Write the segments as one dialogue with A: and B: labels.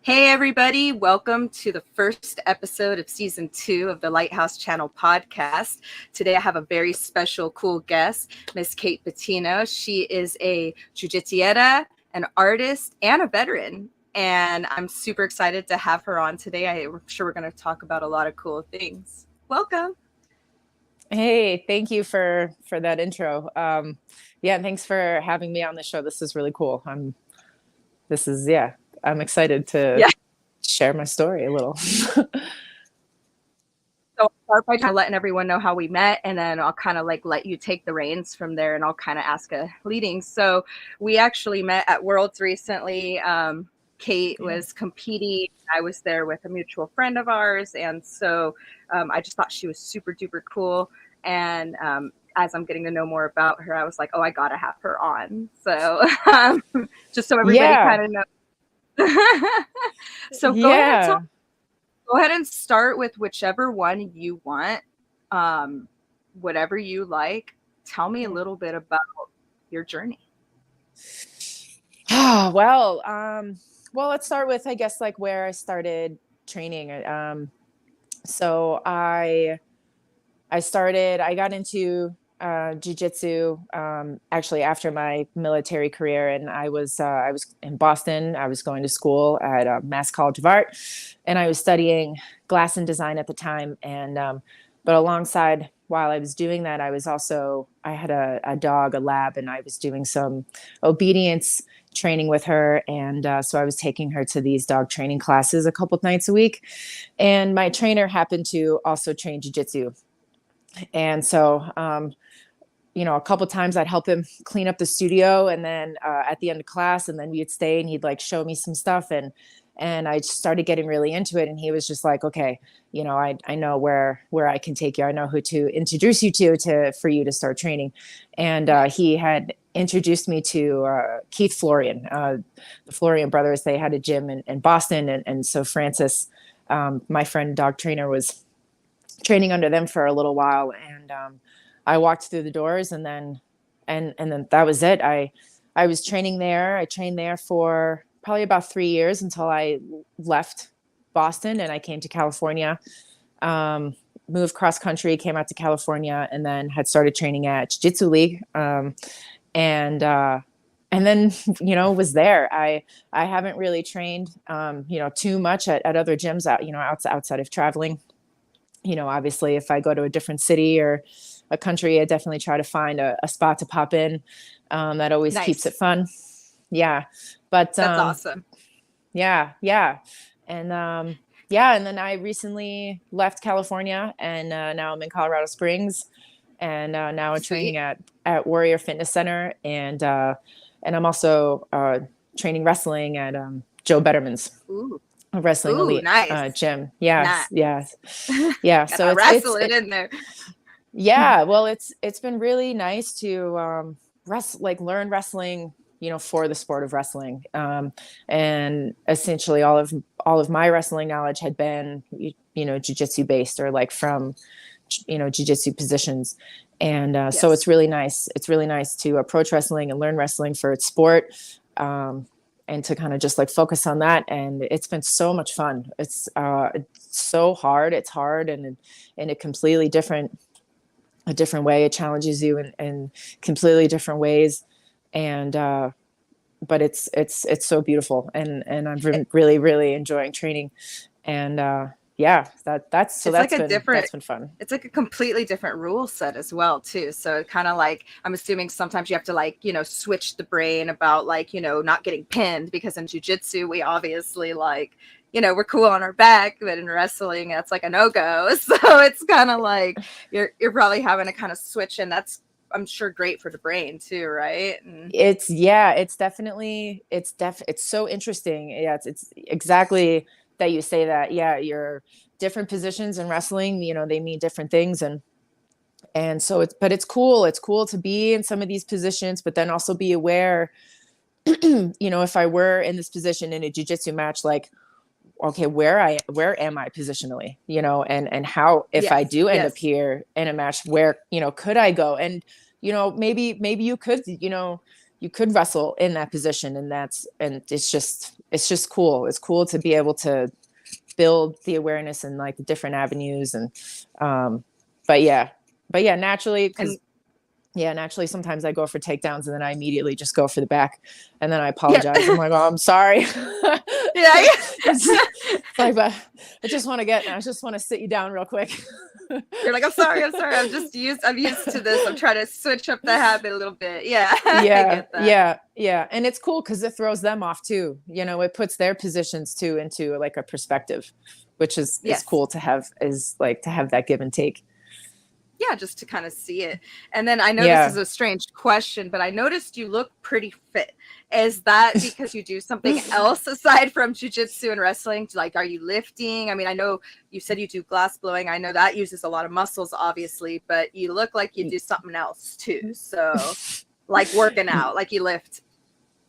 A: Hey, everybody. Welcome to the first episode of season 2 of the Lighthouse Channel podcast. Today, I have a very special, cool guest, Miss Kate Buttino. She is a jiu-jitsuera, an artist, and a veteran. And I'm super excited to have her on today. I'm sure we're going to talk about a lot of cool things. Welcome.
B: Hey, thank you for that intro. Yeah, thanks for having me on the show. This is really cool. I'm excited to
A: Yeah.
B: share my story a little.
A: So I'll start by kind of letting everyone know how we met, and then I'll kind of like let you take the reins from there, and I'll kind of ask a leading. So we actually met at Worlds recently. Kate was competing. I was there with a mutual friend of ours, and so I just thought she was super duper cool. And as I'm getting to know more about her, I was like, oh, I gotta have her on. So just so everybody
B: Yeah,
A: kind of knows. So
B: yeah.
A: go ahead and start with whichever one you want, um, whatever you like. Tell me a little bit about your journey.
B: Well, let's start with, I guess, like where I started training. I got into jiu-jitsu actually after my military career, and I was in Boston. I was going to school at Mass College of Art, and I was studying glass and design at the time. And but alongside while I was doing that, I had a dog, a lab, and I was doing some obedience training with her. And so I was taking her to these dog training classes a couple of nights a week. And my trainer happened to also train jiu-jitsu. And so, a couple times I'd help him clean up the studio, and then at the end of class, and then we'd stay, and he'd like show me some stuff, and I started getting really into it. And he was just like, okay, I know where I can take you. I know who to introduce you to for you to start training. And he had introduced me to Keith Florian, the Florian brothers. They had a gym in Boston, and so Francis, my friend dog trainer, was training under them for a little while. And I walked through the doors, and then that was it. I was training there. I trained there for probably about 3 years until I left Boston and I came to California. Moved cross country, came out to California, and then had started training at Jiu-Jitsu League. And and then was there. I haven't really trained too much at other gyms outside of traveling. Obviously, if I go to a different city or a country, I definitely try to find a spot to pop in. That always keeps it
A: Nice.
B: fun. Yeah. But
A: That's awesome.
B: yeah. And and then I recently left California, and now I'm in Colorado Springs, and now I'm training
A: Sweet.
B: at Warrior Fitness Center, and I'm also training wrestling at Joe Betterman's
A: Ooh.
B: Wrestling
A: Ooh,
B: Elite
A: nice.
B: gym.
A: Nice.
B: Yeah.
A: Got
B: So
A: that wrestling in there.
B: yeah. Well, it's been really nice to learn wrestling, for the sport of wrestling. And essentially all of my wrestling knowledge had been, jujitsu based, or like from, jujitsu positions. And so it's
A: Yes.
B: really nice. It's really nice to approach wrestling and learn wrestling for its sport. And to kind of just like focus on that. And it's been so much fun. It's so hard. It's hard, and in a different way. It challenges you in completely different ways. And but it's so beautiful, and I've been really, really enjoying training. And
A: It's like a different
B: that's been fun.
A: it's like a completely different rule set as well too. So kind of like, I'm assuming sometimes you have to like, switch the brain about like, not getting pinned, because in jujitsu we obviously like, we're cool on our back, but in wrestling that's like a no-go. So it's kind of like you're probably having to kind of switch, and that's, I'm sure, great for the brain too, right? And
B: It's so interesting. Yeah, it's exactly that you say that. Yeah, your different positions in wrestling, they mean different things. And so it's cool. It's cool to be in some of these positions, but then also be aware, if I were in this position in a jiu-jitsu match, like, okay, where am I positionally, and how, if I
A: yes,
B: do end up
A: yes,
B: here in a match, where, could I go? And, maybe you could, you could wrestle in that position. And it's just cool. It's cool to be able to build the awareness and like the different avenues. And, but yeah, naturally,
A: And
B: naturally, sometimes I go for takedowns and then I immediately just go for the back and then I
A: yeah.
B: apologize. I'm like, oh, I'm sorry.
A: Yeah.
B: It's like, but I just want to sit you down real quick.
A: You're like, I'm sorry. I'm used to this. I'm trying to switch up the habit a little bit. Yeah. I get that.
B: Yeah. And it's cool because it throws them off too. You know, it puts their positions too into like a perspective, which is
A: Yes.
B: cool to have, is like to have that give and take.
A: Yeah, just to kind of see it. And then I know this is a strange question, but I noticed you look pretty fit. Is that because you do something else aside from jujitsu and wrestling? Like, are you lifting? I mean, I know you said you do glass blowing. I know that uses a lot of muscles, obviously, but you look like you do something else too. So, like working out, like you lift.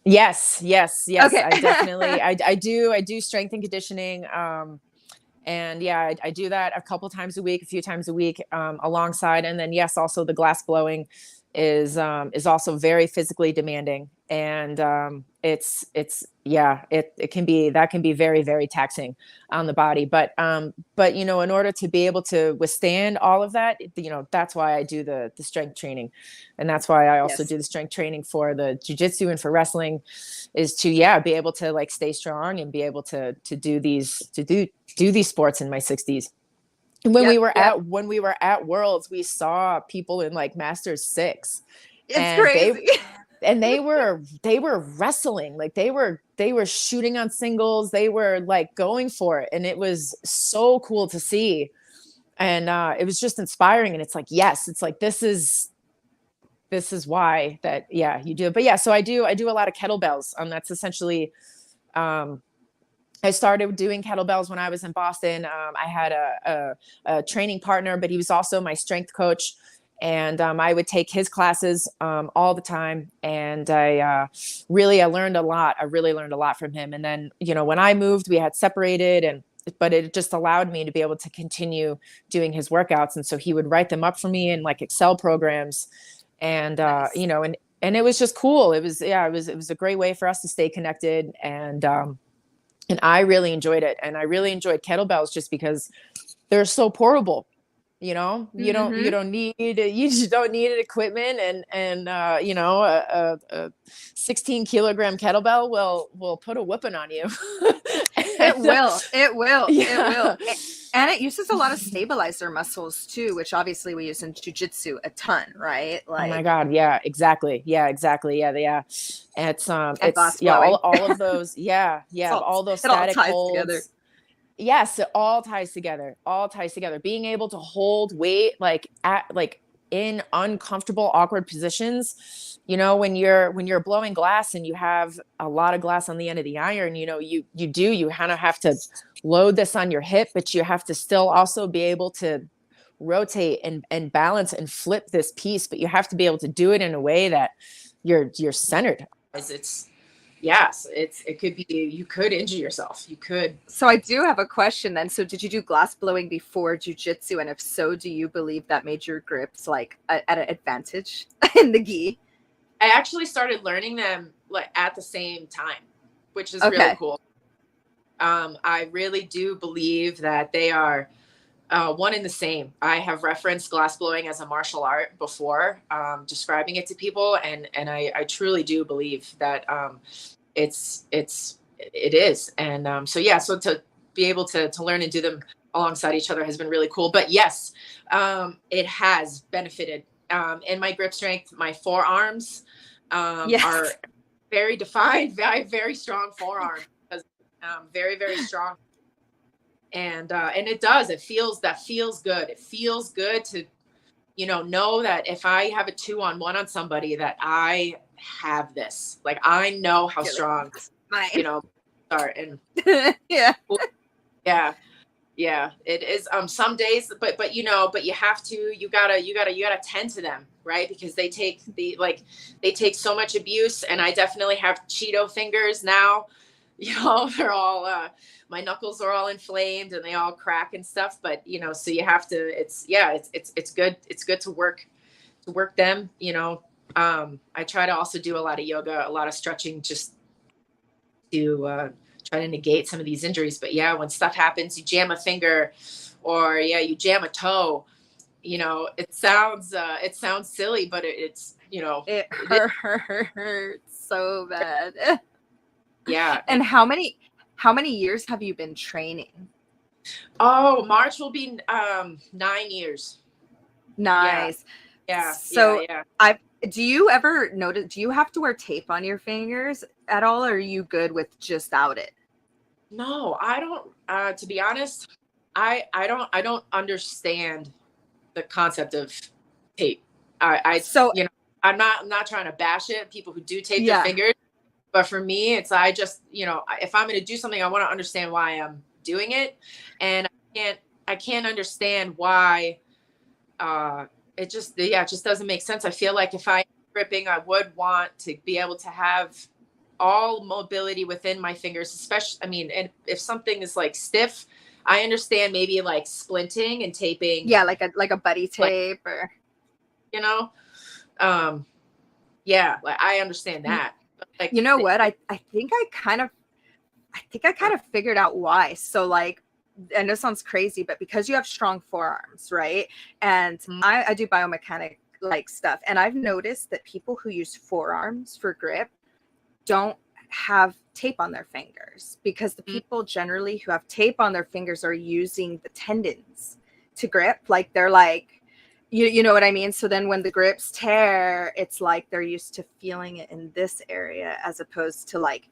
B: Yes.
A: Okay.
B: I definitely, I do strength and conditioning. And yeah, I do that a few times a week, alongside. And then yes, also the glass blowing is also very physically demanding. And it can be very, very taxing on the body. But you know, in order to be able to withstand all of that, you know, that's why I do the strength training. And that's why I also do the strength training for the jiu-jitsu and for wrestling, is to be able to like stay strong and be able to do these sports in my 60s. And when we were at Worlds, we saw people in like Masters 6.
A: It's crazy.
B: They were wrestling, like they were shooting on singles, they were like going for it, and it was so cool to see. And it was just inspiring. And it's like, yes, it's like this is why that you do it. But so I do a lot of kettlebells. That's essentially I started doing kettlebells when I was in Boston. I had a training partner, but he was also my strength coach. And I would take his classes all the time. And I learned a lot. I really learned a lot from him. And then, you know, when I moved, we had separated, but it just allowed me to be able to continue doing his workouts. And so he would write them up for me in like Excel programs. And,
A: nice.
B: You know, and it was just cool. It was a great way for us to stay connected. And I really enjoyed it. And I really enjoyed kettlebells just because they're so portable. You know, you don't need equipment, and you know, a 16 kilogram kettlebell will put a whooping on you.
A: It will. And it uses a lot of stabilizer muscles too, which obviously we use in jiu-jitsu a ton, right?
B: Like, oh my God. Yeah, exactly. Yeah. It's all of those. All those static holds. Together. Yes, it all ties together. Being able to hold weight in uncomfortable, awkward positions. You know, when you're blowing glass and you have a lot of glass on the end of the iron, you know, you kind of have to load this on your hip, but you have to still also be able to rotate and balance and flip this piece, but you have to be able to do it in a way that you're centered. It could be, you could injure yourself. You could.
A: So I do have a question then. So did you do glass blowing before jiu-jitsu? And if so, do you believe that made your grips like at an advantage in the gi?
B: I actually started learning them like at the same time, which is really cool. I really do believe that they are one and the same. I have referenced glass blowing as a martial art before, describing it to people, and I truly do believe that it is. And so to be able to learn and do them alongside each other has been really cool. But yes, it has benefited in my grip strength. My forearms are very defined, very strong forearm, very, very strong. And it feels good. It feels good to, you know that if I have a 2-on-1 on somebody, that I have this, like, I know how strong, you know, are. And it is, some days, but you know, but you gotta tend to them, right? Because they take so much abuse. And I definitely have Cheeto fingers now. You know, they're all, my knuckles are all inflamed and they all crack and stuff. But, you know, so you have to, it's good. It's good to work them, you know, I try to also do a lot of yoga, a lot of stretching, just to try to negate some of these injuries. But yeah, when stuff happens, you jam a finger, or you jam a toe. It sounds silly, but it's
A: It
B: it is,
A: hurts so bad.
B: yeah.
A: And how many years have you been training?
B: Oh, March will be 9 years. Yeah,
A: Nice.
B: yeah, yeah,
A: So
B: yeah.
A: I do you ever notice, do you have to wear tape on your fingers at all, or are you good with just out it?
B: No, I don't. To be honest, I don't understand the concept of tape. I
A: So
B: I'm not trying to bash it. People who do tape their
A: yeah.
B: fingers, but for me, it's I just if I'm going to do something, I want to understand why I'm doing it, and I can't understand why. It just doesn't make sense. I feel like if I gripping, I would want to be able to have all mobility within my fingers, especially, I mean, and if something is like stiff, I understand maybe like splinting and taping,
A: Yeah, like a buddy
B: like,
A: tape or
B: you know, um, yeah, like I understand
A: you,
B: that. But like,
A: you know what? I think I kind of figured out why. So like, and this sounds crazy, but because you have strong forearms, right? And I do biomechanic like stuff, and I've noticed that people who use forearms for grip don't have tape on their fingers, because the people generally who have tape on their fingers are using the tendons to grip. Like they're like, you know what I mean? So then when the grips tear, it's like they're used to feeling it in this area as opposed to like,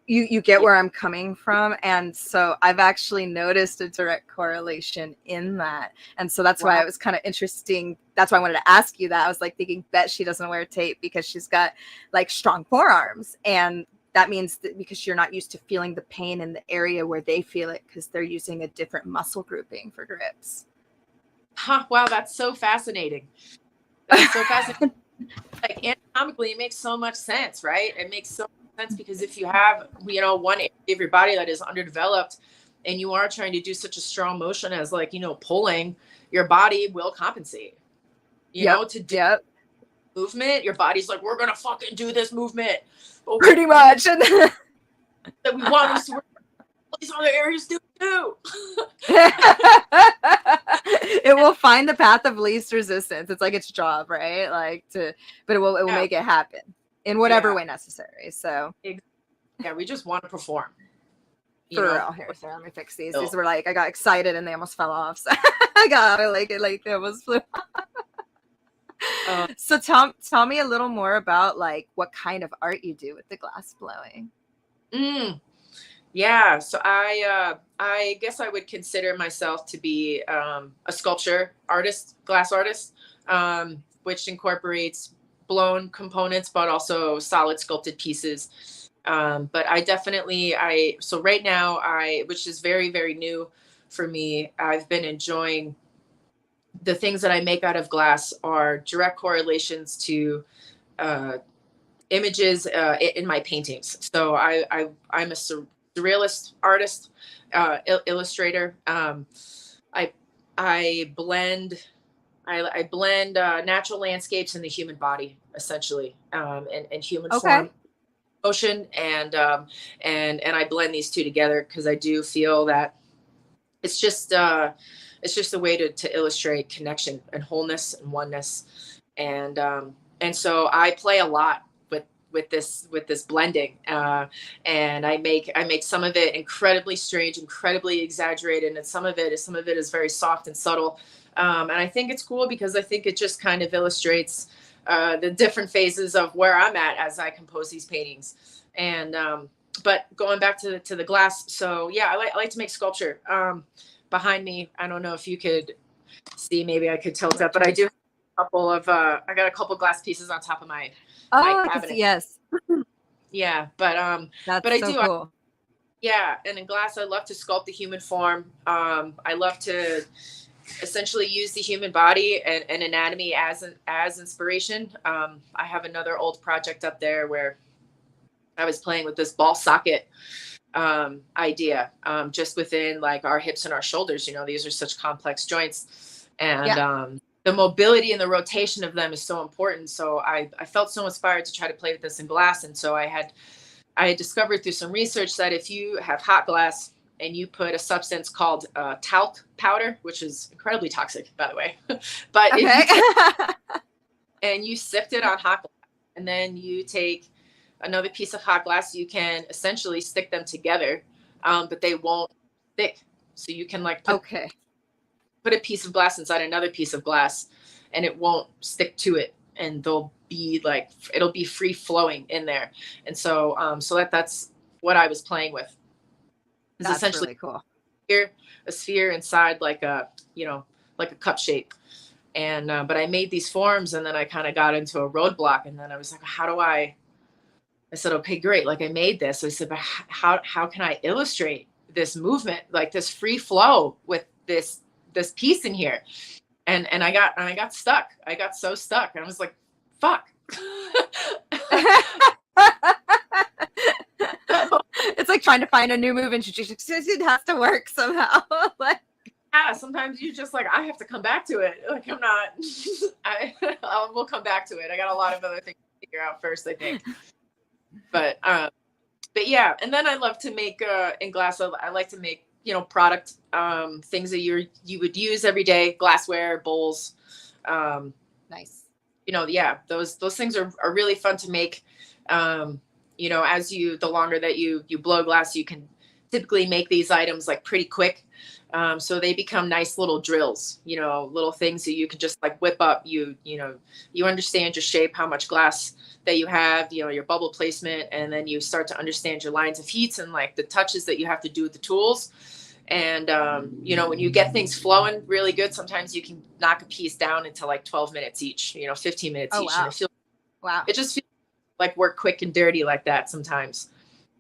A: you get
B: yeah,
A: where I'm coming from. And so I've actually noticed a direct correlation in that. And so that's why
B: wow,
A: it was kind of interesting. That's why I wanted to ask you that. I was like thinking, bet she doesn't wear tape because she's got like strong forearms. And that means that because you're not used to feeling the pain in the area where they feel it, because they're using a different muscle grouping for grips.
B: huh, wow, that's so fascinating. That's so fascinating. Like anatomically, it makes so much sense, right? It makes so much sense because if you have, one area of your body that is underdeveloped, and you are trying to do such a strong motion as like, pulling, your body will compensate,
A: Yep.
B: to do
A: Yep.
B: movement. Your body's like, we're going to fucking do this movement. But
A: Pretty much. And
B: that we want us to work. All these other areas do too.
A: it will find the path of least resistance. It's like its job, right? But it will
B: Yeah.
A: make it happen in whatever
B: Yeah.
A: way necessary. So
B: Yeah. We just want to perform, you
A: for
B: know.
A: real, here, so let me fix these. These
B: So,
A: were like, I got excited and they almost fell off. So I got like they almost flew.
B: uh,
A: So tell me a little more about like what kind of art you do with the glass blowing.
B: mm, yeah. So I guess I would consider myself to be a sculpture artist, glass artist, which incorporates blown components, but also solid sculpted pieces. But I definitely, so right now, which is very, very new for me, I've been enjoying the things that I make out of glass are direct correlations to uh, images in my paintings. So I'm a surrealist artist, illustrator. I I blend I blend natural landscapes and the human body essentially, and human
A: Okay.
B: form, ocean, and I blend these two together because I do feel that it's just uh, it's just a way to illustrate connection and wholeness and oneness, and so I play a lot with this blending, and I make some of it incredibly strange, incredibly exaggerated, and some of it is very soft and subtle, and I think it's cool because I think it just kind of illustrates the different phases of where I'm at as I compose these paintings, and but going back to the glass, so yeah, I like to make sculpture. Behind me, I don't know if you could see, maybe I could tilt up, but I got a couple glass pieces on top of my
A: Oh, I can see.
B: cabinet.
A: Yes,
B: Yeah, but
A: that's
B: I
A: so
B: do.
A: cool.
B: Yeah, and in glass, I love to sculpt the human form. I love to essentially use the human body and anatomy as inspiration. I have another old project up there where I was playing with this ball socket idea, just within like our hips and our shoulders. These are such complex joints, and
A: Yeah.
B: the mobility and the rotation of them is so important. So I felt so inspired to try to play with this in glass. And so I had discovered through some research that if you have hot glass and you put a substance called talc powder, which is incredibly toxic, by the way, but
A: Okay.
B: if you and you sift it on hot glass, and then you take another piece of hot glass, you can essentially stick them together, but they won't stick. So you can like put a piece of glass inside another piece of glass, and it won't stick to it, and they'll be like, it'll be free flowing in there. And so that's what I was playing with. It's
A: That's
B: essentially
A: really cool.
B: A sphere inside like a, like a cup shape. And but I made these forms, and then I kind of got into a roadblock, and then I was like, I said, okay, great. Like I made this. I said, but how can I illustrate this movement, like this free flow with this piece in here? And I got stuck. I got so stuck. And I was like, fuck.
A: It's like trying to find a new move in jiu-jitsu. It has to work somehow. Like,
B: yeah, sometimes you just like, I have to come back to it. Like I'm not, we'll come back to it. I got a lot of other things to figure out first, I think. But yeah. And then I love to make, in glass, I like to make, product, things that you would use every day, glassware, bowls.
A: nice.
B: Yeah, those things are really fun to make. As the longer that you blow glass, you can typically make these items like pretty quick. So they become nice little drills, little things that you can just like whip up. You understand your shape, how much glass that you have, your bubble placement, and then you start to understand your lines of heats and like the touches that you have to do with the tools. And, when you get things flowing really good, sometimes you can knock a piece down into like 12 minutes each, 15 minutes each.
A: Wow.
B: And it just feels like we're quick and dirty like that sometimes.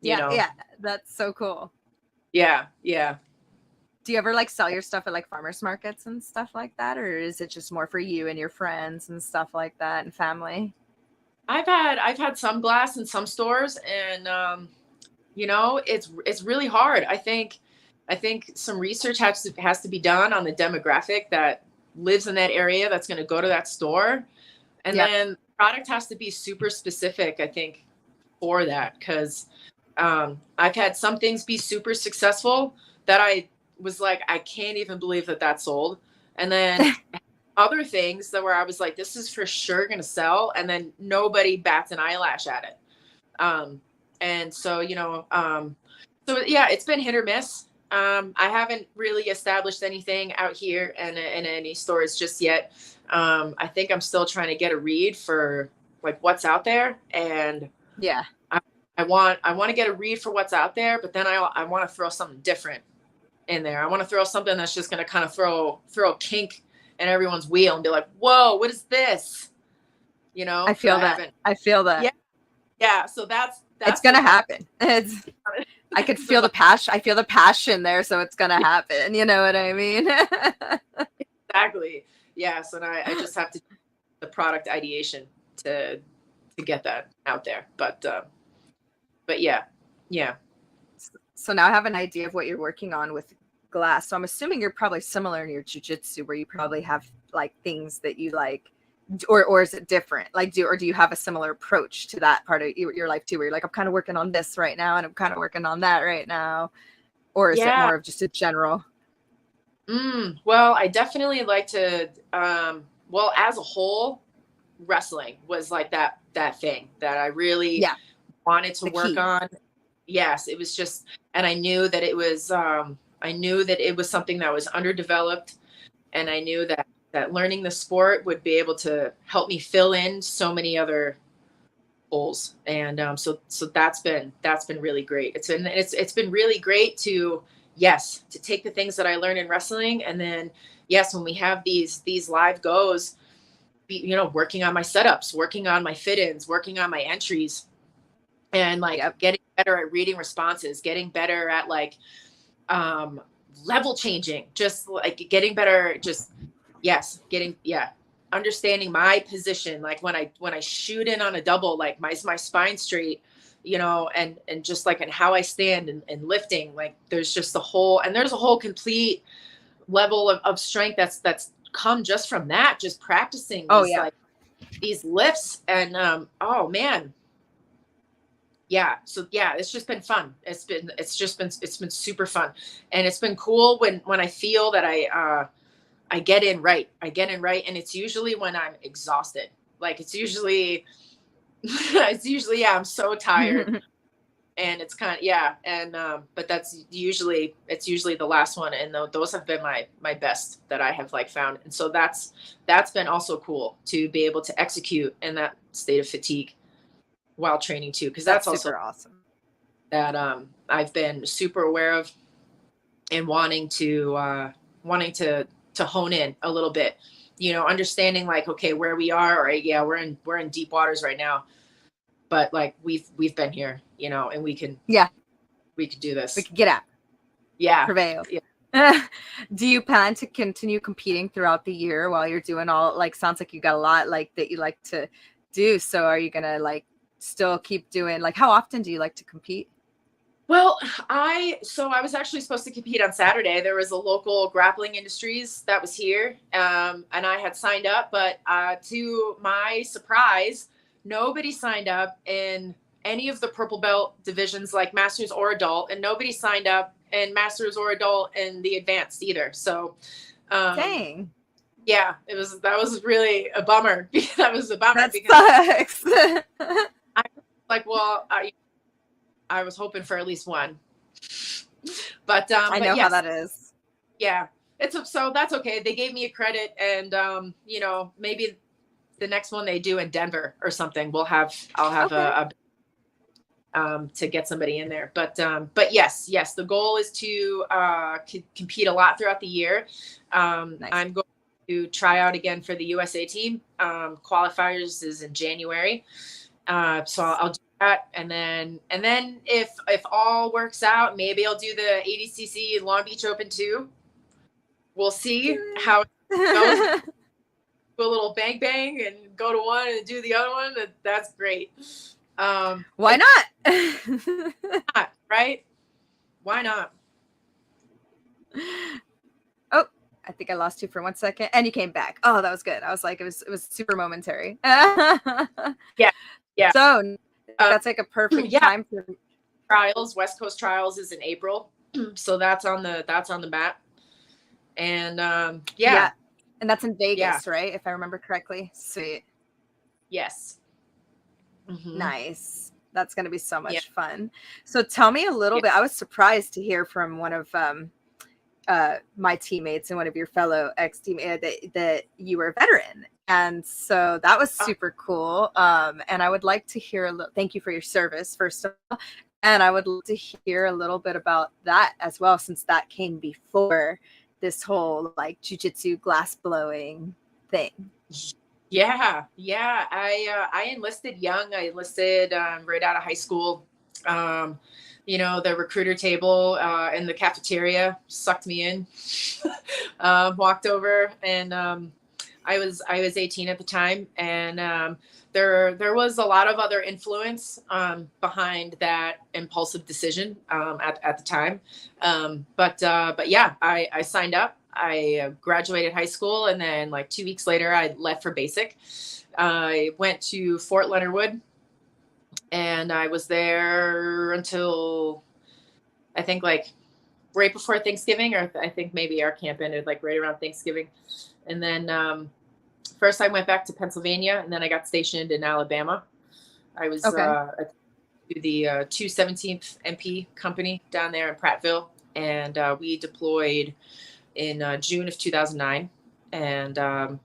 A: Yeah. That's so cool.
B: Yeah.
A: Do you ever like sell your stuff at like farmers markets and stuff like that? Or is it just more for you and your friends and stuff like that and family?
B: I've had some glass in some stores, and, it's really hard. I think some research has to be done on the demographic that lives in that area that's going to go to that store. And then the product has to be super specific, I think, for that. Because I've had some things be super successful that I was like, I can't even believe that sold. And then other things that where I was like, this is for sure going to sell. And then nobody bats an eyelash at it. And so, so yeah, it's been hit or miss. I haven't really established anything out here in any stores just yet. I think I'm still trying to get a read for like what's out there. And
A: yeah,
B: I want to get a read for what's out there, but then I want to throw something different in there. I want to throw something that's just going to kind of throw a kink in everyone's wheel and be like, whoa, what is this?
A: I feel that.
B: Yeah. So that's
A: it's going to happen. I could feel the passion. I feel the passion there. So it's going to happen. You know what I mean?
B: Exactly. Yeah. So now I just have to do the product ideation to get that out there. But yeah.
A: So now I have an idea of what you're working on with glass. So I'm assuming you're probably similar in your jiu-jitsu, where you probably have like things that you like, or is it different? Like, do you have a similar approach to that part of your life too, where you're like, I'm kind of working on this right now, and I'm kind of working on that right now, or is it more of just a general?
B: Well, I definitely like to. Well, as a whole, wrestling was like that thing that I really wanted to work on. Yes, it was just, and I knew that it was something that was underdeveloped, and I knew that learning the sport would be able to help me fill in so many other holes. And so that's been really great. It's been really great to take the things that I learned in wrestling, and then when we have these live goes, working on my setups, working on my fit-ins, working on my entries, and like getting better at reading responses, getting better at like level changing, just like getting better, understanding my position. Like when I shoot in on a double, like my spine straight, and just like, and how I stand and lifting, like there's a whole complete level of strength that's come just from that, just practicing
A: Oh
B: these
A: yeah.
B: like these lifts. And oh man. Yeah. So yeah, it's just been fun. It's been super fun. And it's been cool when I feel that I get in right. I get in right. And it's usually when I'm exhausted. Like it's usually yeah, I'm so tired. And it's kind of, yeah. And but it's usually the last one. And those have been my best that I have like found. And so that's been also cool to be able to execute in that state of fatigue while training too, because
A: That's
B: that's also
A: super awesome.
B: that I've been super aware of, and wanting to hone in a little bit, understanding like, okay, where we are, or yeah, we're in deep waters right now, but like we've been here, and we can do this.
A: We could get out.
B: Yeah.
A: Prevail.
B: Yeah.
A: Do you plan to continue competing throughout the year while you're doing all, like, sounds like you got a lot like that you like to do. So are you gonna like still keep doing, like, how often do you like to compete?
B: Well, so I was actually supposed to compete on Saturday. There was a local grappling industries that was here, and I had signed up, but to my surprise, nobody signed up in any of the purple belt divisions, like masters or adult, and nobody signed up in masters or adult in the advanced either. So,
A: Dang,
B: yeah, that was really a bummer. That was a bummer
A: that
B: because
A: sucks.
B: I like, well, I was hoping for at least one, but
A: I know how
B: yes,
A: that is.
B: yeah, so that's okay. They gave me a credit, and maybe the next one they do in Denver or something, I'll have
A: Okay.
B: to get somebody in there. But yes, the goal is to compete a lot throughout the year.
A: Nice.
B: I'm going to try out again for the USA team. Qualifiers is in January, so I'll do that, and then if all works out, maybe I'll do the ADCC Long Beach Open too. We'll see how it goes. Do a little bang bang and go to one and do the other one. That's great.
A: Why not?
B: Right? Why not?
A: Oh, I think I lost you for 1 second, and you came back. Oh, that was good. I was like, it was super momentary.
B: Yeah.
A: So that's like a perfect
B: yeah.
A: time for
B: Trials. West Coast Trials is in April, so that's on the map. And
A: yeah, and that's in Vegas,
B: Yeah.
A: right? If I remember correctly. Sweet.
B: Yes. Mm-hmm.
A: Nice. That's going to be so much fun. So tell me a little bit. I was surprised to hear from one of my teammates and one of your fellow ex-teammates that you were a veteran. And so that was super cool. And I would like to hear thank you for your service, first of all. And I would love to hear a little bit about that as well, since that came before this whole like jujitsu glass blowing thing.
B: Yeah. I enlisted young. I enlisted right out of high school. The recruiter table in the cafeteria sucked me in. Walked over, and I was 18 at the time, and there was a lot of other influence behind that impulsive decision at the time. But yeah, I signed up. I graduated high school, and then like 2 weeks later, I left for basic. I went to Fort Leonard Wood, and I was there until I think like right before Thanksgiving, or I think maybe our camp ended like right around Thanksgiving. And then first I went back to Pennsylvania, and then I got stationed in Alabama. I was at the 217th MP company down there in Prattville, and we deployed in June of 2009. And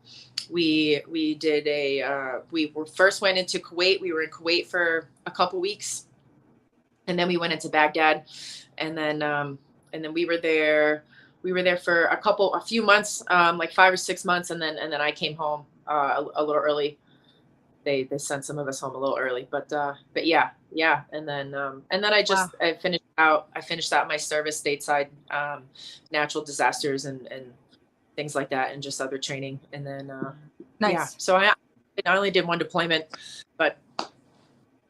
B: we did we first went into Kuwait. We were in Kuwait for a couple weeks, and then we went into Baghdad, and then we were there for a few months, like 5 or 6 months, and then I came home a little early. They sent some of us home a little early, but yeah, and then I finished out my service stateside, natural disasters and things like that, and just other training. And then
A: nice.
B: Yeah, so I only did one deployment, but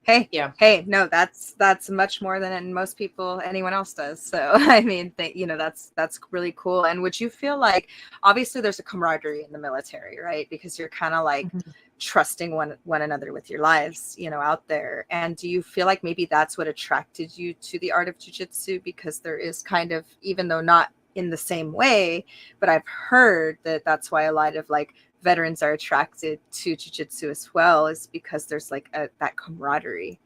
A: Hey,
B: Yeah.
A: hey, no, that's much more than most people, anyone else does. So I mean, that's really cool. And would you feel like, obviously there's a camaraderie in the military, right? Because you're kind of like
B: Mhm.
A: trusting one another with your lives, out there. And do you feel like maybe that's what attracted you to the art of jujitsu? Because there is kind of, even though not in the same way, but I've heard that that's why a lot of like veterans are attracted to jiu-jitsu as well, is because there's like that camaraderie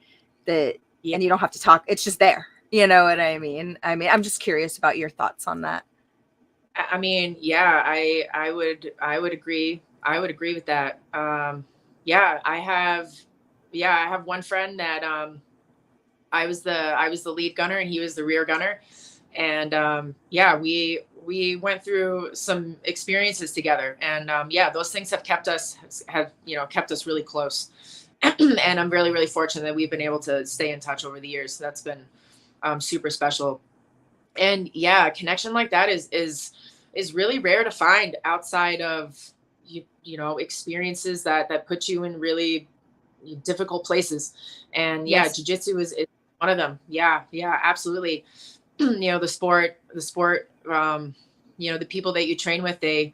A: that,
B: Yeah.
A: and you don't have to talk, it's just there, you know what I mean, I'm just curious about your thoughts on that.
B: I mean, yeah, I would agree. I would agree with that. Yeah, I have one friend that I was the lead gunner and he was the rear gunner. And yeah, we went through some experiences together, and yeah, those things have kept us really close. And I'm really really fortunate that we've been able to stay in touch over the years. So that's been super special. And yeah, a connection like that is really rare to find outside of experiences that put you in really difficult places. And yeah,
A: Yes.
B: jujitsu is one of them. Yeah, yeah, absolutely. The sport, the people that you train with, they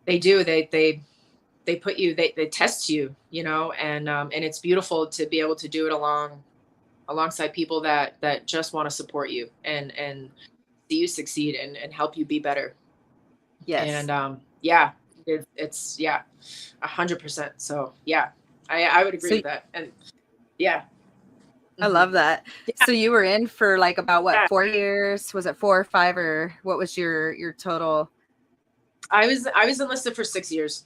B: put you, they test you, and it's beautiful to be able to do it alongside people that just want to support you and see you succeed and help you be better. And
A: Yes.
B: yeah, it's yeah, 100%. So yeah, I would agree
A: So
B: with that. And yeah.
A: I
B: Hmm.
A: love that.
B: Yeah,
A: So you were in for like about what,
B: yeah.
A: 4 years? Was it 4 or 5, or what was your total?
B: I was enlisted for 6 years.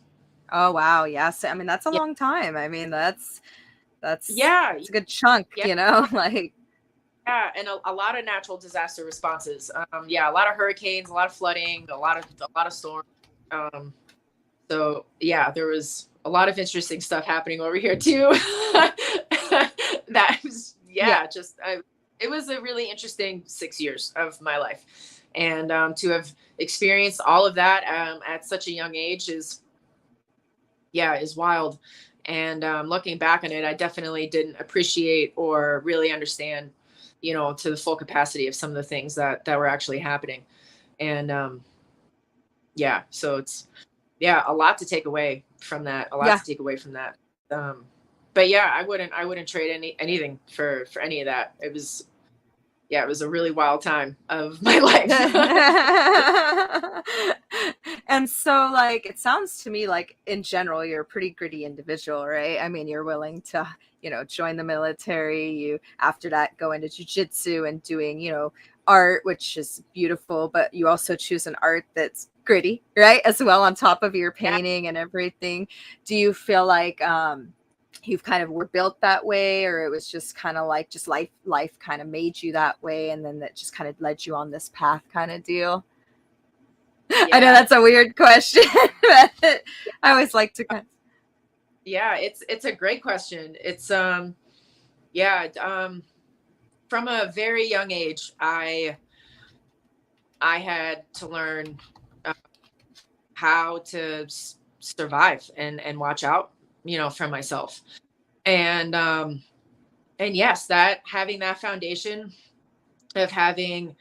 A: Oh wow, yes. I mean, that's a
B: Yeah,
A: long time. I mean, that's
B: yeah,
A: it's a good chunk,
B: yeah.
A: like
B: Yeah, and a lot of natural disaster responses. Yeah, a lot of hurricanes, a lot of flooding, a lot of storms. Um, so yeah, there was a lot of interesting stuff happening over here too. That was
A: yeah.
B: yeah, it was a really interesting 6 years of my life, and to have experienced all of that at such a young age is wild. And looking back on it, I definitely didn't appreciate or really understand, to the full capacity of some of the things that were actually happening. And yeah, so it's yeah, a lot to take away from that. A lot
A: Yeah.
B: to take away from that. Um, but yeah, I wouldn't trade anything for any of that. It was a really wild time of my life.
A: And so, like, it sounds to me like in general you're a pretty gritty individual, right? I mean, you're willing to, join the military, you after that go into jujitsu and doing, art, which is beautiful, but you also choose an art that's gritty, right? As well, on top of your
B: Yeah.
A: painting and everything. Do you feel like you've kind of were built that way, or it was just kind of like just life kind of made you that way, and then that just kind of led you on this path kind of deal? I know
B: Yeah.
A: that's a weird question, but I always like to kind
B: Yeah, it's a great question. It's yeah, from a very young age, I had to learn uh, how to survive and watch out, for myself. And and yes, that having that foundation of having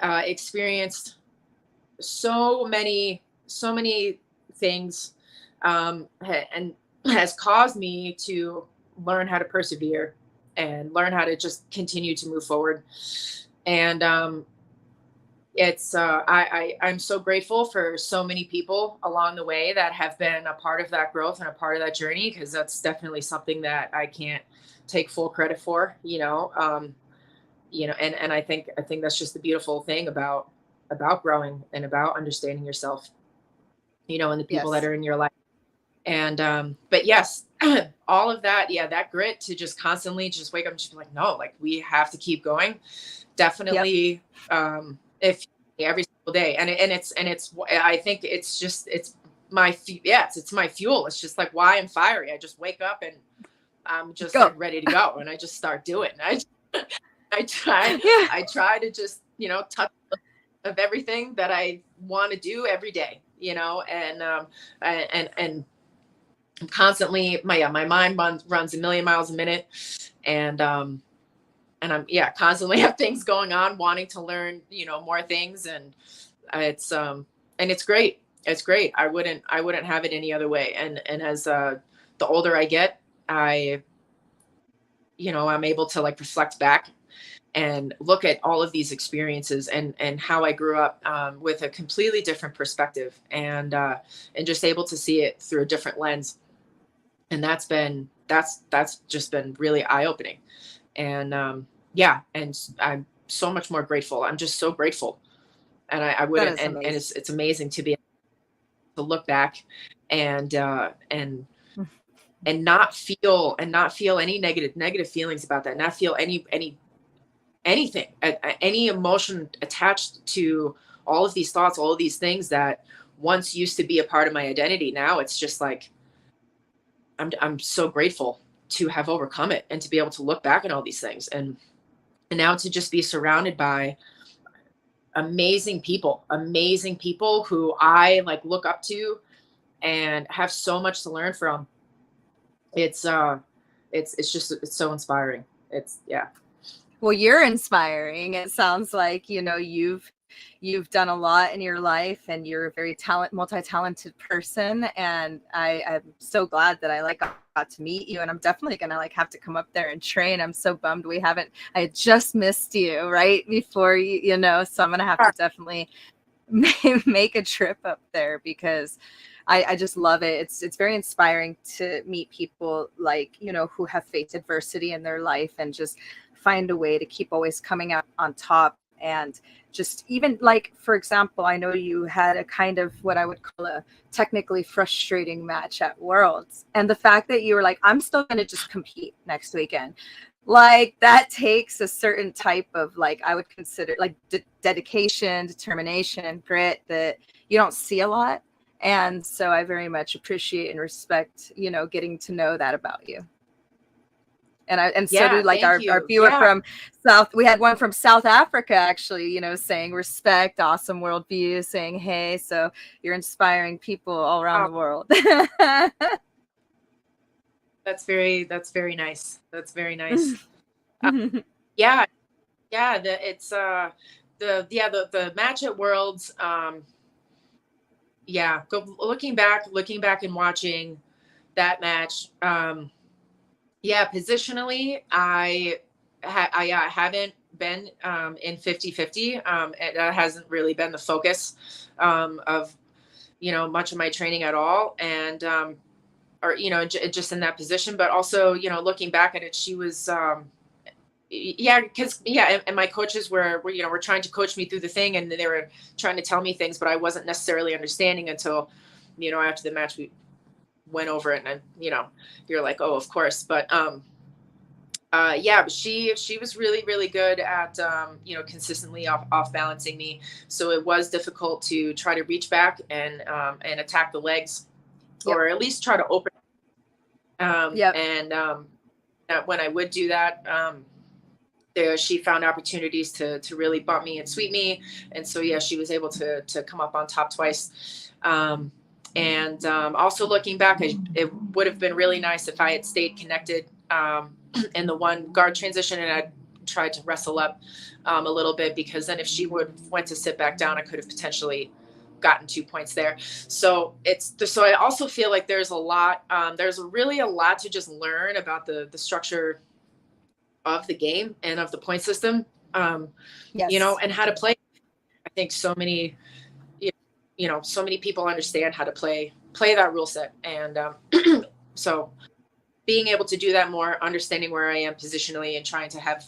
B: experienced so many things, and has caused me to learn how to persevere and learn how to just continue to move forward. And it's I'm so grateful for so many people along the way that have been a part of that growth and a part of that journey, because that's definitely something that I can't take full credit for, and I think that's just the beautiful thing about growing and about understanding yourself, and the people that
A: yes.
B: are in your life. And but yes, all of that, yeah, that grit to just constantly just wake up and just be like, no, like we have to keep going.
A: Yep.
B: Definitely, if every single day. And it's I think it's yeah, it's my fuel. It's just like why I'm fiery. I just wake up and I'm just
A: Go.
B: like ready to go, and I just start doing. I try
A: Yeah.
B: I try to just, touch of everything that I want to do every day, and I'm constantly my mind runs a million miles a minute. and I'm constantly have things going on, wanting to learn, more things. And it's great. It's great. I wouldn't have it any other way. And as the older I get, I'm able to like reflect back and look at all of these experiences and how I grew up with a completely different perspective, and just able to see it through a different lens. And that's just been really eye opening. And and I'm so much more grateful. I'm just so grateful. And I
A: That
B: wouldn't,
A: is
B: and
A: amazing.
B: it's amazing to be able to look back and not feel any negative feelings about that, not feel anything, any emotion attached to all of these thoughts, all of these things that once used to be a part of my identity. Now it's just like, I'm so grateful to have overcome it and to be able to look back at all these things, and now to just be surrounded by amazing people who I like look up to and have so much to learn from. It's so inspiring. It's yeah.
A: Well, you're inspiring. It sounds like, you've done a lot in your life, and you're a very multi-talented person. And I'm so glad that I like got to meet you. And I'm definitely gonna like have to come up there and train. I'm so bummed we haven't. I just missed you right before so I'm gonna have to definitely make a trip up there, because I just love it. It's very inspiring to meet people like, who have faced adversity in their life and just find a way to keep always coming out on top. And just even like, for example, I know you had a kind of what I would call a technically frustrating match at Worlds. And the fact that you were like, I'm still going to just compete next weekend. Like that takes a certain type of like, I would consider like dedication, determination, grit that you don't see a lot. And so I very much appreciate and respect, getting to know that about you. And so do like
B: Thank
A: our
B: you.
A: viewer from we had one from South Africa actually, saying respect, awesome worldview, saying, hey, so you're inspiring people all around the world.
B: That's very nice. That's very nice. Yeah. Yeah. The match at Worlds. Looking back and watching that match. Positionally, I haven't been in 50-50. That hasn't really been the focus of much of my training at all, and or just in that position. But also, looking back at it, she was and my coaches were trying to coach me through the thing, and they were trying to tell me things, but I wasn't necessarily understanding until after the match we went over it, and you're like, oh, of course. But but she was really, really good at consistently off balancing me. So it was difficult to try to reach back and attack the legs, or at least try to open. And when I would do that, she found opportunities to really bump me and sweep me. And so she was able to come up on top twice. And also looking back, it would have been really nice if I had stayed connected in the one guard transition, and I tried to wrestle up a little bit, because then if she went to sit back down, I could have potentially gotten 2 points there. So I also feel like there's really a lot to just learn about the structure of the game and of the point system, and how to play. I think so many people understand how to play that rule set. And so being able to do that more, understanding where I am positionally, and trying to have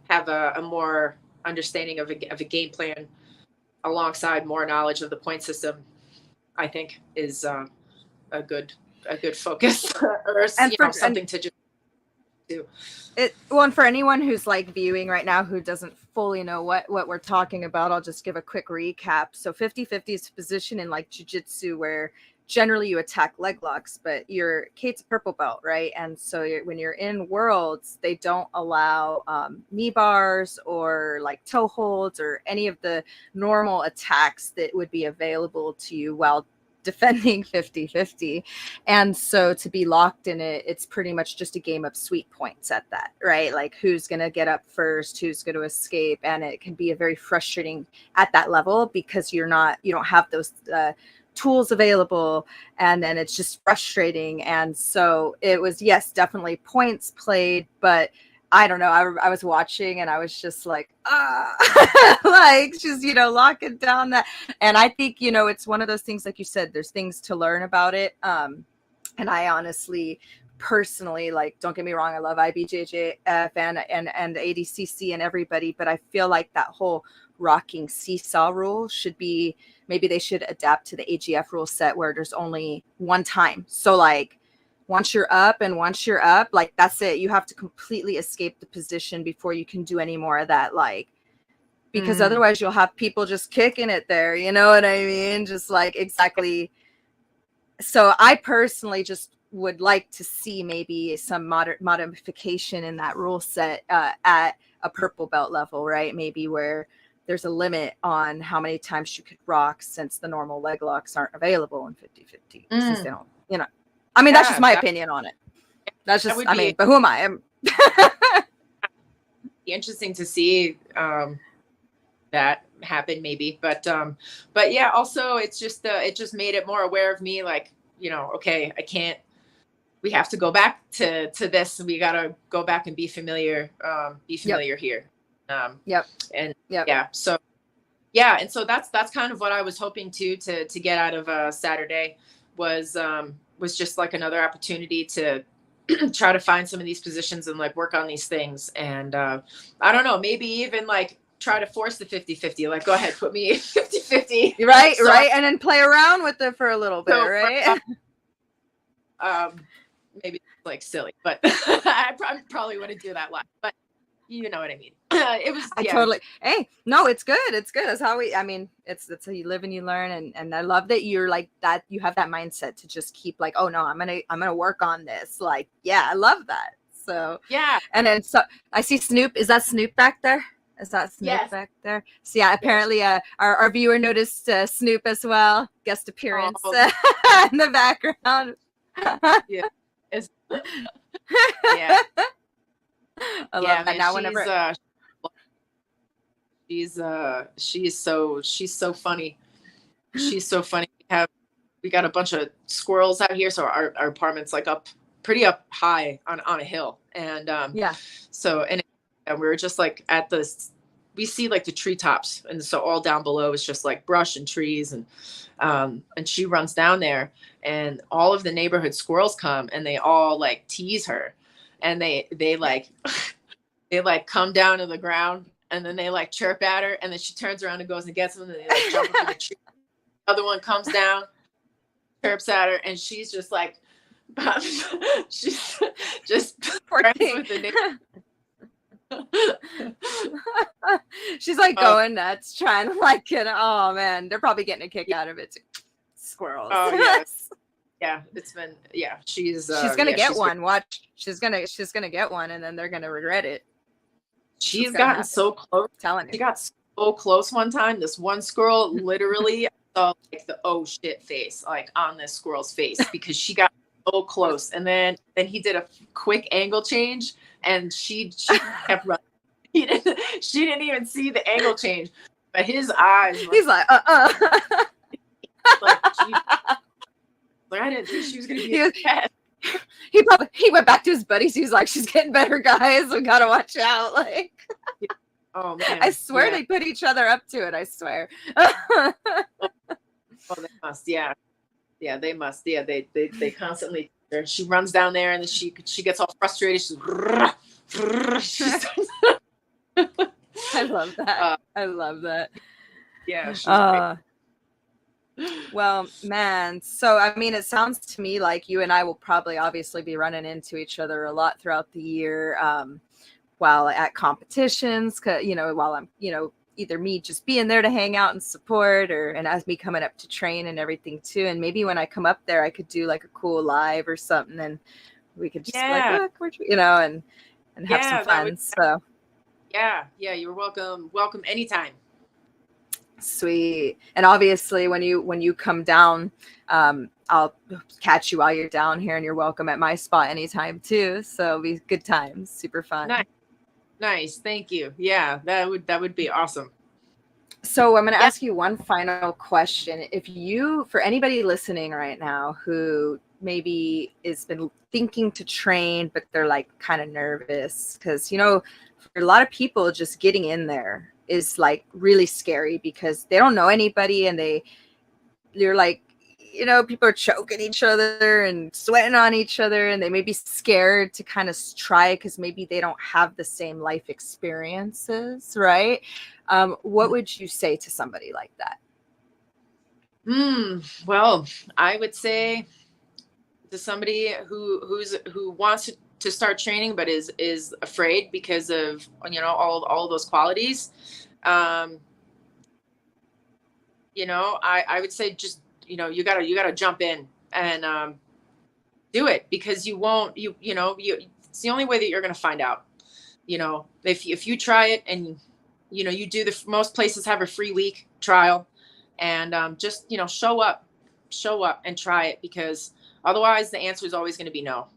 B: a more understanding of a game plan alongside more knowledge of the point system, I think is a good focus or something to just do.
A: And for anyone who's like viewing right now who doesn't fully know what we're talking about, I'll just give a quick recap. So 50-50 is a position in like jiu-jitsu where generally you attack leg locks, but Kate's a purple belt, right? And so when you're in Worlds, they don't allow knee bars or like toe holds or any of the normal attacks that would be available to you while defending 50-50. And so to be locked in it, it's pretty much just a game of sweet points at that, right? Like who's going to get up first, who's going to escape. And it can be a very frustrating at that level because you don't have those tools available, and then it's just frustrating. And so it was, yes, definitely points played, but I don't know. I was watching and I was just like, like just, locking down that. And I think, it's one of those things, like you said, there's things to learn about it. And I honestly, personally, like, don't get me wrong, I love IBJJF and ADCC and everybody, but I feel like that whole rocking seesaw rule should be, maybe they should adapt to the AGF rule set where there's only one time. So like, once you're up, like that's it. You have to completely escape the position before you can do any more of that. Like, because otherwise you'll have people just kicking it there. You know what I mean? Just like, exactly. So I personally just would like to see maybe some modification in that rule set at a purple belt level, right? Maybe where there's a limit on how many times you could rock, since the normal leg locks aren't available in 50-50. Since they don't, I mean, that's just my opinion on it. That's just, but who am I?
B: Interesting to see that happen maybe. But yeah, also it's just, it just made it more aware of me, like, okay, we have to go back to this. We got to go back and be familiar here. So that's kind of what I was hoping to get out of Saturday was just like another opportunity to try to find some of these positions and like work on these things. And I don't know, maybe even like try to force the 50-50, like, go ahead, put me 50-50.
A: Right. And then play around with it for a little bit, right?
B: Maybe like silly, but I probably wouldn't do that live, but you know what I mean. It was,
A: totally. Hey, no, it's good. It's good. That's how it's how you live and you learn. And I love that you're like that. You have that mindset to just keep like, oh no, I'm going to work on this. Like, yeah, I love that. So,
B: yeah.
A: And then, so I see Snoop. Is that Snoop back there? Is that Snoop back there? So yeah, apparently our viewer noticed Snoop as well. Guest appearance in the background.
B: Yeah.
A: Yeah. I love that.
B: Man,
A: Now whenever
B: she's so funny. She's so funny. We got a bunch of squirrels out here, so our apartment's like pretty up high on a hill. And so and we were just like we see like the treetops, and so all down below is just like brush and trees, and she runs down there, and all of the neighborhood squirrels come and they all like tease her, and they like they like come down to the ground, and then they like chirp at her, and then she turns around and goes and gets them, and they like jump into the tree. Other one comes down, chirps at her, and she's just like she's just with the neighborhood.
A: She's like going nuts, trying to like oh man, they're probably getting a kick out of it too. Squirrels.
B: Oh yes. Yeah, it's been she's
A: gonna get one. Watch, she's gonna get one, and then they're gonna regret it.
B: She's gotten so close.
A: Telling you.
B: She got so close one time. This one squirrel literally saw like the oh shit face like on this squirrel's face because she got so close, and then he did a quick angle change. And she kept running. She didn't even see the angle change, but his eyes.
A: He's like,
B: like, I didn't think she was gonna be.
A: He went back to his buddies. He was like, "She's getting better, guys. We gotta watch out." Like,
B: oh man,
A: I swear they put each other up to it. I swear.
B: Oh, they must. Yeah, they must. Yeah, they constantly. She runs down there, and then she gets all frustrated. She's
A: I love that. I love that.
B: Yeah.
A: Well, man. So, I mean, it sounds to me like you and I will probably obviously be running into each other a lot throughout the year, while at competitions, while I'm, either me just being there to hang out and support, and as me coming up to train and everything too. And maybe when I come up there, I could do like a cool live or something, and we could just like, look, and have some fun. So
B: yeah, you're welcome anytime.
A: Sweet. And obviously when you come down, I'll catch you while you're down here, and you're welcome at my spot anytime too. So it'll be good times, super fun.
B: Nice. Nice. Thank you. Yeah, that would be awesome.
A: So I'm going to
B: Yeah.
A: ask you one final question. If you, for anybody listening right now who maybe has been thinking to train, but they're like kind of nervous, because, you know, for a lot of people, just getting in there is like really scary because they don't know anybody, and you're like, you know, people are choking each other and sweating on each other, and they may be scared to kind of try because maybe they don't have the same life experiences, right? What would you say to somebody like that?
B: Well, I would say to somebody who wants to start training but is afraid because of, you know, all of those qualities. Um, you know, I would say just, you know, you gotta jump in and do it, because it's the only way that you're gonna find out. You know, if you try it and you know you do most places have a free week trial, and just, you know, show up and try it, because otherwise the answer is always going to be no.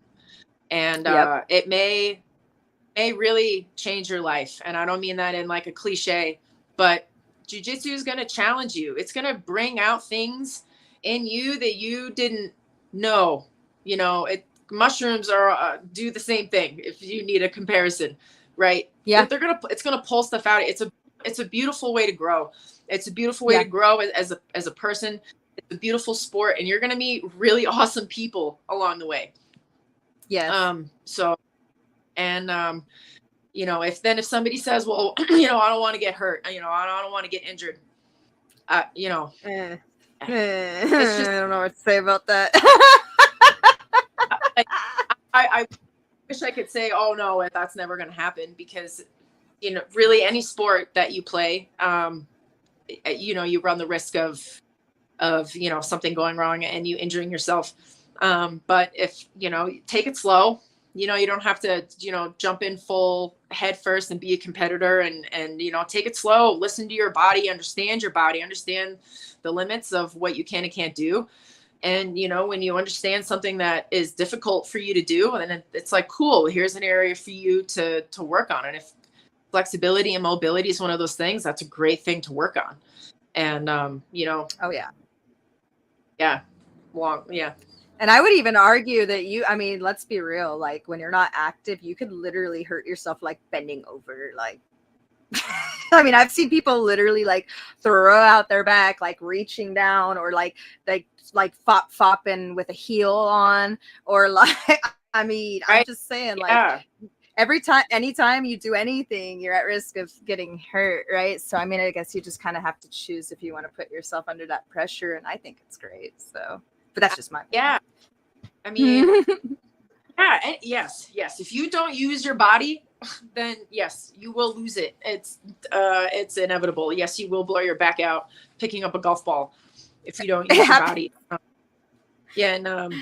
B: And
A: Yep.
B: it may really change your life, and I don't mean that in like a cliche, but jujitsu is going to challenge you. It's going to bring out things in you that you didn't know. You know, mushrooms are do the same thing, if you need a comparison, right?
A: Yeah.
B: It's gonna pull stuff out. It's a beautiful way to grow. It's a beautiful way
A: Yeah.
B: to grow as a person. It's a beautiful sport, and you're gonna meet really awesome people along the way.
A: Yes.
B: So, and you know, if somebody says, well, you know, I don't want to get hurt, you know, I don't want to get injured, you know, it's just
A: I don't know what to say about that.
B: I wish I could say, oh no, that's never going to happen, because, you know, really any sport that you play, you know, you run the risk of, you know, something going wrong and you injuring yourself. But if, you know, take it slow, you know, you don't have to, you know, jump in full head first and be a competitor, and, you know, take it slow, listen to your body, understand the limits of what you can and can't do. And, you know, when you understand something that is difficult for you to do, and then it's like, cool, here's an area for you to work on. And if flexibility and mobility is one of those things, that's a great thing to work on. And, you know,
A: Oh yeah.
B: yeah, yeah.
A: And I would even argue that I mean, let's be real, like when you're not active, you could literally hurt yourself like bending over, like I mean, I've seen people literally like throw out their back, like reaching down, or like fopping with a heel on, or like I mean, I'm
B: Right.
A: just saying, like
B: Yeah.
A: anytime you do anything, you're at risk of getting hurt, right? So I mean, I guess you just kind of have to choose if you want to put yourself under that pressure, and I think it's great. So, but that's just my
B: Yeah. I mean, yeah. Yes. If you don't use your body, then yes, you will lose it. It's inevitable. Yes, you will blow your back out picking up a golf ball if you don't use your body. Yeah. And,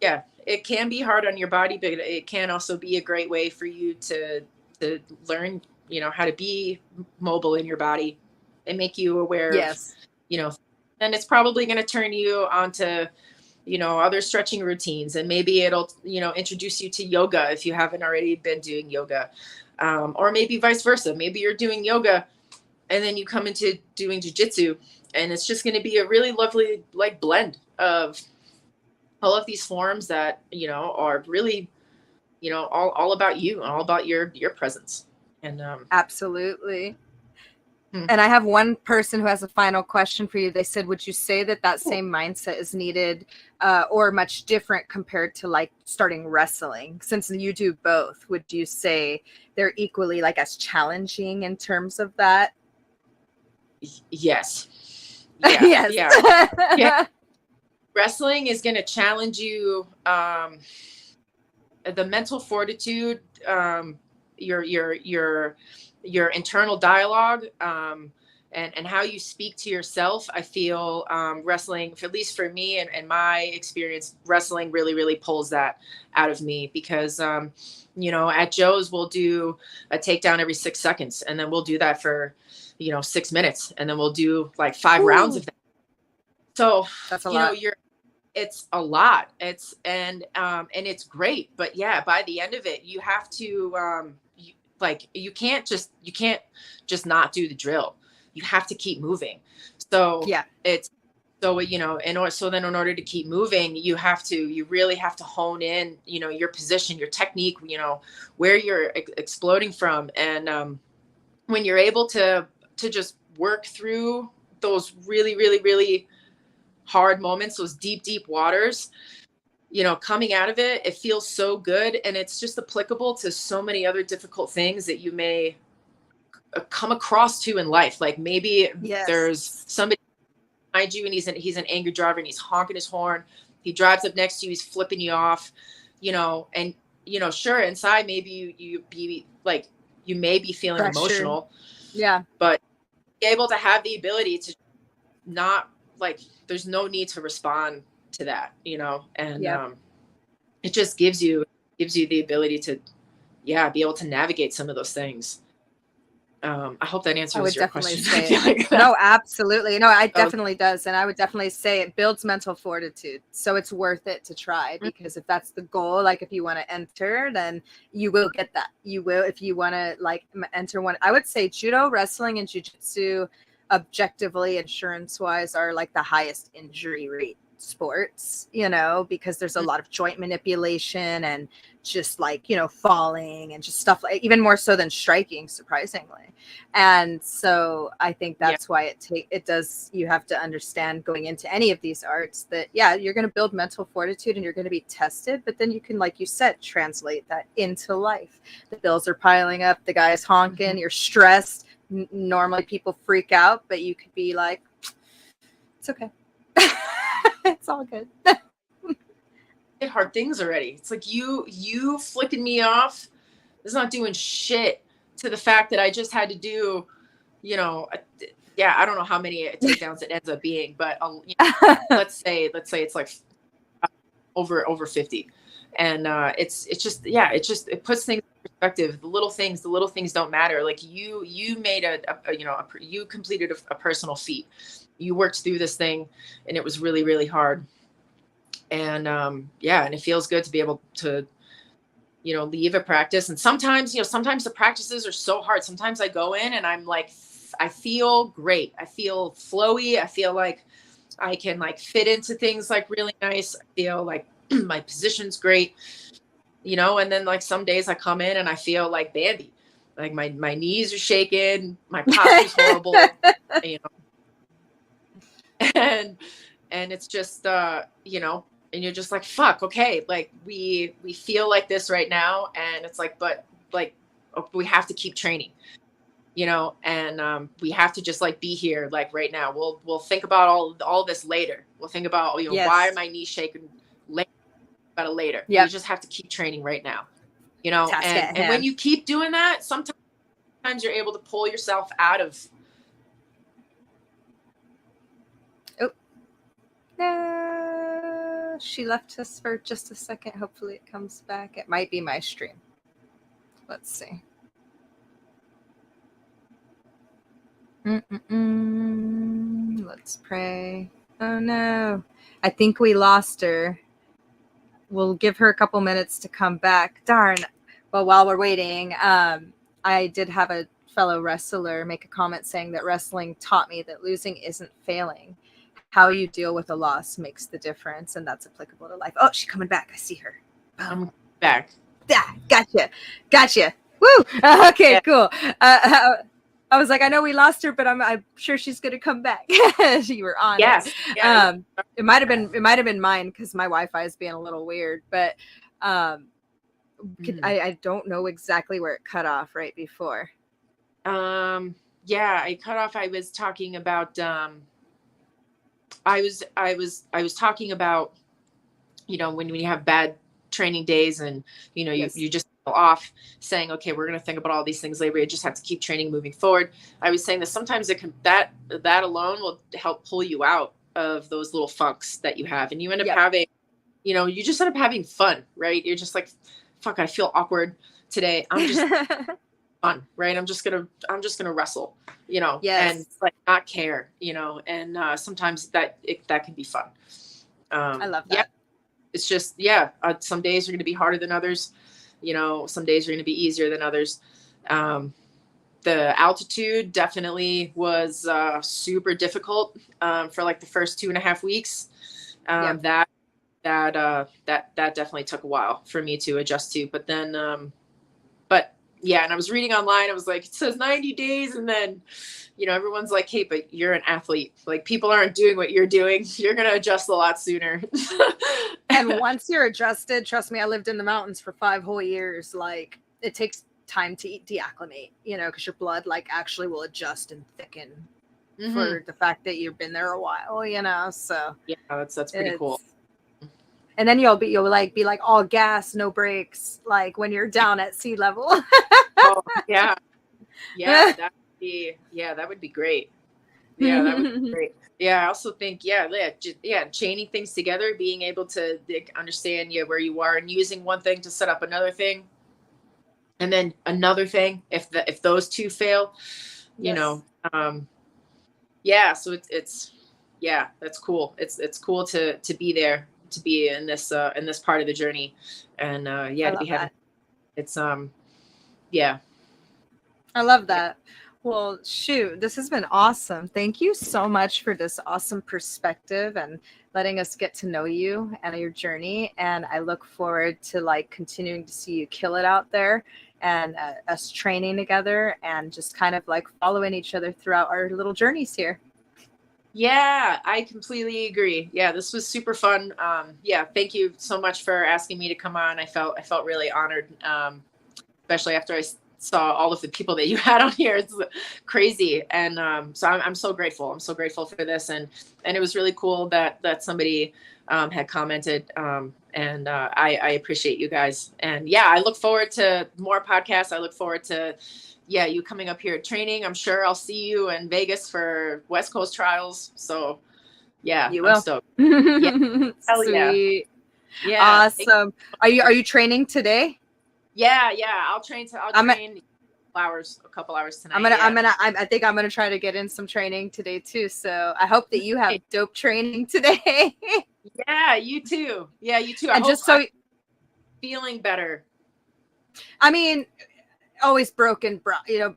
B: yeah, it can be hard on your body, but it can also be a great way for you to learn, you know, how to be mobile in your body and make you aware of, you know, and it's probably going to turn you onto, you know, other stretching routines, and maybe it'll, you know, introduce you to yoga if you haven't already been doing yoga, or maybe vice versa. Maybe you're doing yoga and then you come into doing jujitsu, and it's just going to be a really lovely like blend of all of these forms that, you know, are really, you know, all about you and all about your presence. And
A: Absolutely. And I have one person who has a final question for you. They said, would you say that same mindset is needed or much different compared to like starting wrestling? Since you do both, would you say they're equally like as challenging in terms of that?
B: Yes. Yeah.
A: Yes.
B: Yeah. Wrestling is going to challenge you. The mental fortitude, your internal dialogue, and how you speak to yourself. I feel wrestling, at least for me and my experience, wrestling really, really pulls that out of me because, you know, at Joe's, we'll do a takedown every 6 seconds, and then we'll do that for, you know, 6 minutes, and then we'll do like 5 rounds of that. So,
A: That's a
B: you know,
A: lot.
B: it's a lot. And it's great, but yeah, by the end of it, you have to, you can't just not do the drill. You have to keep moving. So
A: Yeah.
B: it's, so, you know, then in order to keep moving, you really have to hone in, you know, your position, your technique, you know, where you're exploding from. And, when you're able to just work through those really, really, really hard moments, those deep, deep waters, you know, coming out of it, it feels so good. And it's just applicable to so many other difficult things that you may come across to in life. Like maybe there's
A: Yes.
B: somebody behind you and he's an angry driver and he's honking his horn. He drives up next to you, he's flipping you off, you know, and, you know, sure, inside maybe you be like, you may be feeling
A: Pressure.
B: emotional,
A: Yeah.
B: but be able to have the ability to not, like, there's no need to respond to that, you know. And
A: Yep.
B: it just gives you the ability to, yeah, be able to navigate some of those things. I hope that
A: I
B: answers
A: would
B: your
A: definitely
B: question. I
A: say
B: feel
A: it.
B: like
A: No, absolutely. No, it
B: that was,
A: definitely does. And I would definitely say it builds mental fortitude. So it's worth it to try, because if that's the goal, like if you want to enter, then you will get that. You will, if you want to like enter one. I would say judo, wrestling, and jujitsu, objectively, insurance wise, are like the highest injury rate sports, you know, because there's a lot of joint manipulation and just like, you know, falling and just stuff like, even more so than striking, surprisingly. And so I think
B: yeah,
A: that's why it does, you have to understand going into any of these arts that, yeah, you're going to build mental fortitude and you're going to be tested, but then you can, like you said, translate that into life. The bills are piling up, the guy's honking, you're stressed. Normally people freak out, but you could be like, it's okay. It's all good.
B: did hard things already. It's like you flicking me off is not doing shit to the fact that I just had to do, you know, yeah, I don't know how many takedowns it ends up being, but you know, let's say it's like over 50. And it's just, yeah, it puts things in perspective. The little things don't matter. Like you made you completed a personal feat. You worked through this thing and it was really, really hard. And yeah, and it feels good to be able to, you know, leave a practice. And sometimes, you know, sometimes the practices are so hard. Sometimes I go in and I'm like, I feel great. I feel flowy. I feel like I can like fit into things like really nice. I feel like my position's great, you know. And then like some days I come in and I feel like Bambi, like my knees are shaking, my posture's horrible, you know. And it's just you know, and you're just like, fuck, okay, like we feel like this right now, and it's like, but like, we have to keep training, you know. And we have to just like be here like right now. We'll think about all this later. We'll think about, you know, why are
A: Yes.
B: my knees shaking later, about it later. We
A: Yep.
B: just have to keep training right now, you know.
A: Task at
B: And when
A: hand.
B: you keep doing that, sometimes you're able to pull yourself out of.
A: Oh, no. She left us for just a second. Hopefully it comes back. It might be my stream. Let's see. Let's pray. Oh no. I think we lost her. We'll give her a couple minutes to come back. Darn. Well, while we're waiting, I did have a fellow wrestler make a comment saying that wrestling taught me that losing isn't failing. How you deal with a loss makes the difference, and that's applicable to life. Oh, she's coming back. I see her.
B: I'm back.
A: Yeah, gotcha. Woo. Okay, yeah. Cool. I was like, I know we lost her, but I'm sure she's gonna come back. You were on.
B: Yes.
A: It.
B: Yeah.
A: It might have been mine because my Wi-Fi is being a little weird. But I don't know exactly where it cut off right before.
B: Yeah, I cut off. I was talking about. I was talking about, you know, when you have bad training days and, you know,
A: Yes.
B: you just off saying, okay, we're going to think about all these things later. You just have to keep training moving forward. I was saying that sometimes that alone will help pull you out of those little funks that you have. And you end up having, you just end up having fun, right? You're just like, fuck, I feel awkward today. I'm just fun, right? I'm just going to wrestle, and like not care, and sometimes that can be fun.
A: I love that.
B: It's just, some days are going to be harder than others. Some days are going to be easier than others. The altitude definitely was super difficult for like the first 2.5 weeks. That definitely took a while for me to adjust to. But then, and I was reading online. I was like, it says 90 days, and then, everyone's like, hey, but you're an athlete. Like, people aren't doing what you're doing. You're gonna adjust a lot sooner.
A: And once you're adjusted, trust me, I lived in the mountains for 5 whole years. Like, it takes time to deacclimate, because your blood like actually will adjust and thicken for the fact that you've been there a while, so
B: that's pretty cool.
A: And then you'll be like all gas, no brakes, like when you're down at sea level.
B: Oh yeah, that would be great. Yeah, that would be great. Yeah, I also think chaining things together, being able to understand where you are, and using one thing to set up another thing, and then another thing if those two fail, so it's that's cool. It's cool to be there, to be in this part of the journey, and to be having it's I
A: love that. Well, shoot, this has been awesome. Thank you so much for this awesome perspective and letting us get to know you and your journey. And I look forward to like continuing to see you kill it out there, and us training together and just kind of like following each other throughout our little journeys here.
B: Yeah, I completely agree. Yeah, this was super fun. Thank you so much for asking me to come on. I felt really honored, especially after I saw all of the people that you had on here. It's crazy. And so I'm so grateful. I'm so grateful for this. And it was really cool that somebody had commented. And I appreciate you guys. And I look forward to more podcasts. I look forward to you coming up here at training. I'm sure I'll see you in Vegas for West Coast trials. So
A: you will.
B: I'm stoked. Hell
A: sweet. Yeah. Awesome. Are you training today?
B: Yeah. I'll train a couple hours tonight.
A: I think I'm gonna try to get in some training today too. So I hope that you have dope training today.
B: Yeah, you too. Yeah, you too.
A: And just so
B: feeling better.
A: I mean, always broken, broken,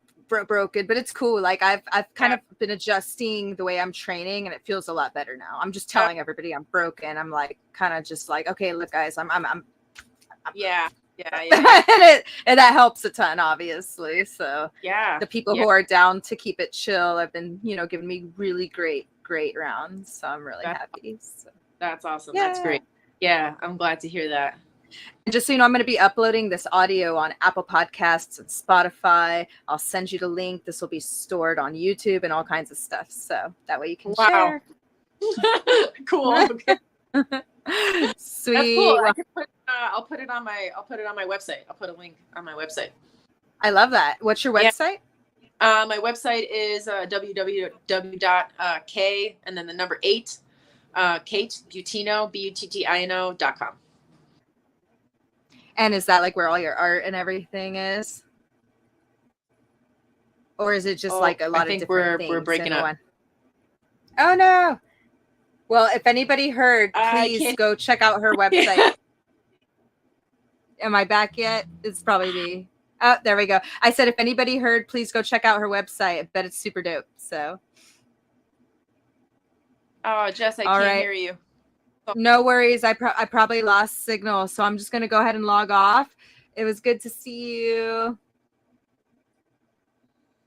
A: but it's cool. Like I've kind of been adjusting the way I'm training, and it feels a lot better now. I'm just telling everybody I'm broken. I'm like kind of just like, okay, look, guys, I'm
B: yeah.
A: and that helps a ton, obviously. So the people who are down to keep it chill have been, giving me really great rounds. So I'm really happy. So.
B: That's awesome. Yeah. That's great. Yeah, I'm glad to hear that.
A: And just so you know, I'm going to be uploading this audio on Apple Podcasts and Spotify. I'll send you the link. This will be stored on YouTube and all kinds of stuff. So that way you can share.
B: Cool. Okay.
A: Sweet.
B: That's cool. I'll put it on my website. I'll put a link on my website.
A: I love that. What's your website?
B: My website is www.k and then the number 8 Kate Buttino BUTTINO.com.
A: And is that like where all your art and everything is? Or is it just like a lot of different things?
B: We're breaking up.
A: One? Oh no. Well, if anybody heard, please go check out her website. Am I back yet? It's probably me. Oh, there we go. I said, if anybody heard, please go check out her website. I bet it's super dope. So.
B: Oh, Jess, I can't hear you.
A: No worries. I probably lost signal. So I'm just going to go ahead and log off. It was good to see you.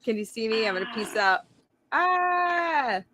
A: Can you see me? I'm going to peace out. Bye.